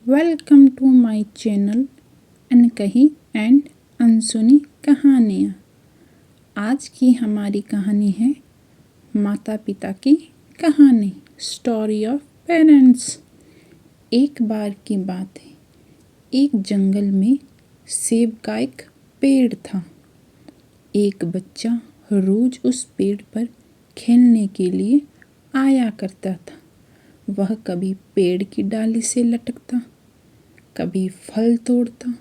Welcome to my channel Ankahi and Ansuni Kahaniyan. आज की हमारी कहानी है माता पिता की कहानी, स्टोरी ऑफ पेरेंट्स। एक बार की बात है, एक जंगल में सेब का एक पेड़ था। एक बच्चा रोज उस पेड़ पर खेलने के लिए आया करता था। वह कभी पेड़ की डाली से लटकता, कभी फल तोड़ता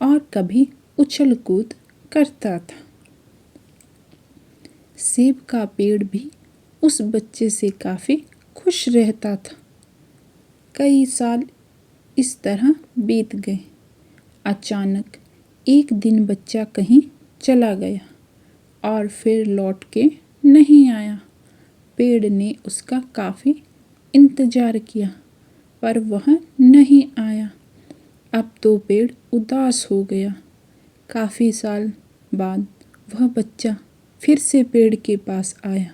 और कभी उछल कूद करता था। सेब का पेड़ भी उस बच्चे से काफ़ी खुश रहता था। कई साल इस तरह बीत गए। अचानक एक दिन बच्चा कहीं चला गया और फिर लौट के नहीं आया। पेड़ ने उसका काफ़ी इंतज़ार किया पर वह नहीं आया। अब तो पेड़ उदास हो गया। काफ़ी साल बाद वह बच्चा फिर से पेड़ के पास आया,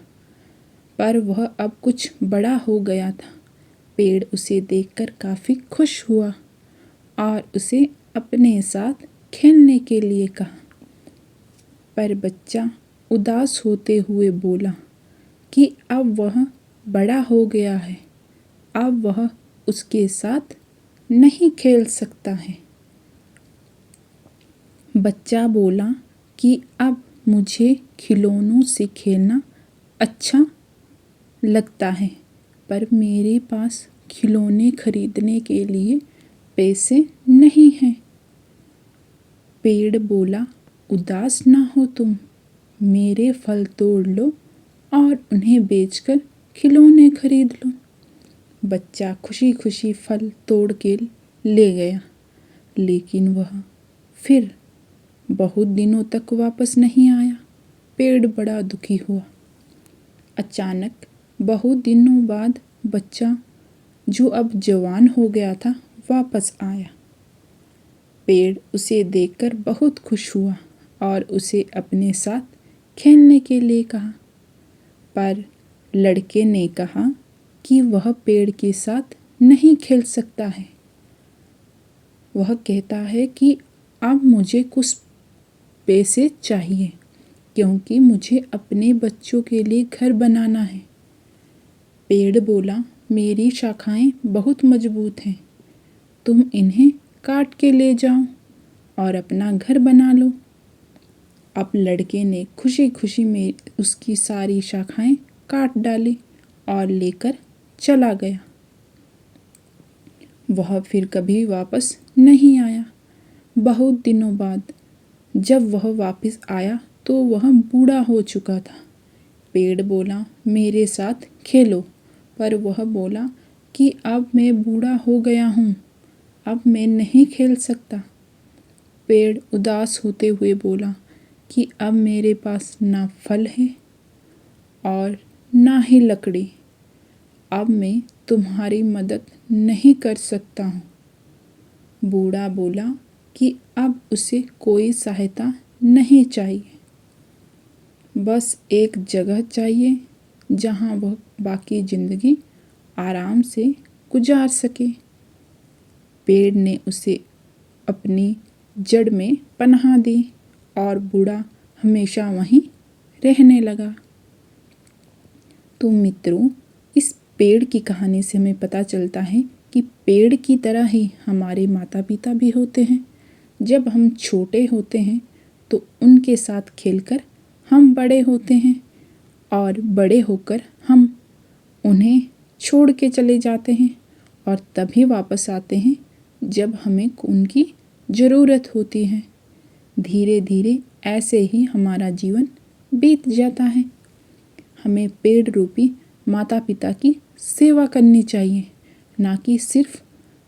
पर वह अब कुछ बड़ा हो गया था। पेड़ उसे देखकर काफ़ी खुश हुआ और उसे अपने साथ खेलने के लिए कहा। पर बच्चा उदास होते हुए बोला कि अब वह बड़ा हो गया है, अब वह उसके साथ नहीं खेल सकता है। बच्चा बोला कि अब मुझे खिलौनों से खेलना अच्छा लगता है, पर मेरे पास खिलौने खरीदने के लिए पैसे नहीं हैं। पेड़ बोला, उदास ना हो तुम, मेरे फल तोड़ लो और उन्हें बेचकर खिलौने खरीद लो। बच्चा खुशी खुशी फल तोड़ के ले गया, लेकिन वह फिर बहुत दिनों तक वापस नहीं आया। पेड़ बड़ा दुखी हुआ। अचानक बहुत दिनों बाद बच्चा, जो अब जवान हो गया था, वापस आया। पेड़ उसे देखकर बहुत खुश हुआ और उसे अपने साथ खेलने के लिए कहा। पर लड़के ने कहा कि वह पेड़ के साथ नहीं खेल सकता है। वह कहता है कि अब मुझे कुछ पैसे चाहिए, क्योंकि मुझे अपने बच्चों के लिए घर बनाना है। पेड़ बोला, मेरी शाखाएं बहुत मजबूत हैं, तुम इन्हें काट के ले जाओ और अपना घर बना लो। अब लड़के ने खुशी खुशी में उसकी सारी शाखाएं काट डाली और लेकर चला गया। वह फिर कभी वापस नहीं आया। बहुत दिनों बाद जब वह वापस आया तो वह बूढ़ा हो चुका था। पेड़ बोला, मेरे साथ खेलो, पर वह बोला कि अब मैं बूढ़ा हो गया हूँ, अब मैं नहीं खेल सकता। पेड़ उदास होते हुए बोला कि अब मेरे पास ना फल है और ना ही लकड़ी, अब मैं तुम्हारी मदद नहीं कर सकता हूँ। बूढ़ा बोला कि अब उसे कोई सहायता नहीं चाहिए, बस एक जगह चाहिए जहाँ वह बाकी ज़िंदगी आराम से गुजार सके। पेड़ ने उसे अपनी जड़ में पनाह दी और बूढ़ा हमेशा वहीं रहने लगा। तो मित्रों, इस पेड़ की कहानी से हमें पता चलता है कि पेड़ की तरह ही हमारे माता पिता भी होते हैं। जब हम छोटे होते हैं तो उनके साथ खेलकर हम बड़े होते हैं और बड़े होकर हम उन्हें छोड़ के चले जाते हैं और तभी वापस आते हैं जब हमें उनकी ज़रूरत होती है। धीरे धीरे ऐसे ही हमारा जीवन बीत जाता है। हमें पेड़ रूपी माता पिता की सेवा करनी चाहिए, ना कि सिर्फ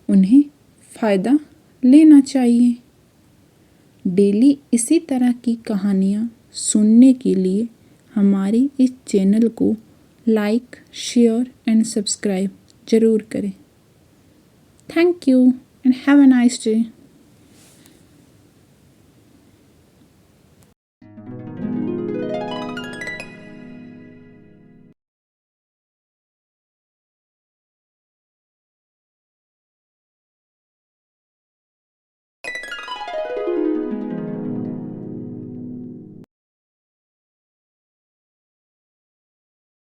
उन्हें फ़ायदा लेना चाहिए। डेली इसी तरह की कहानियाँ सुनने के लिए हमारे इस चैनल को लाइक, शेयर एंड सब्सक्राइब ज़रूर करें। Thank you and have a nice day.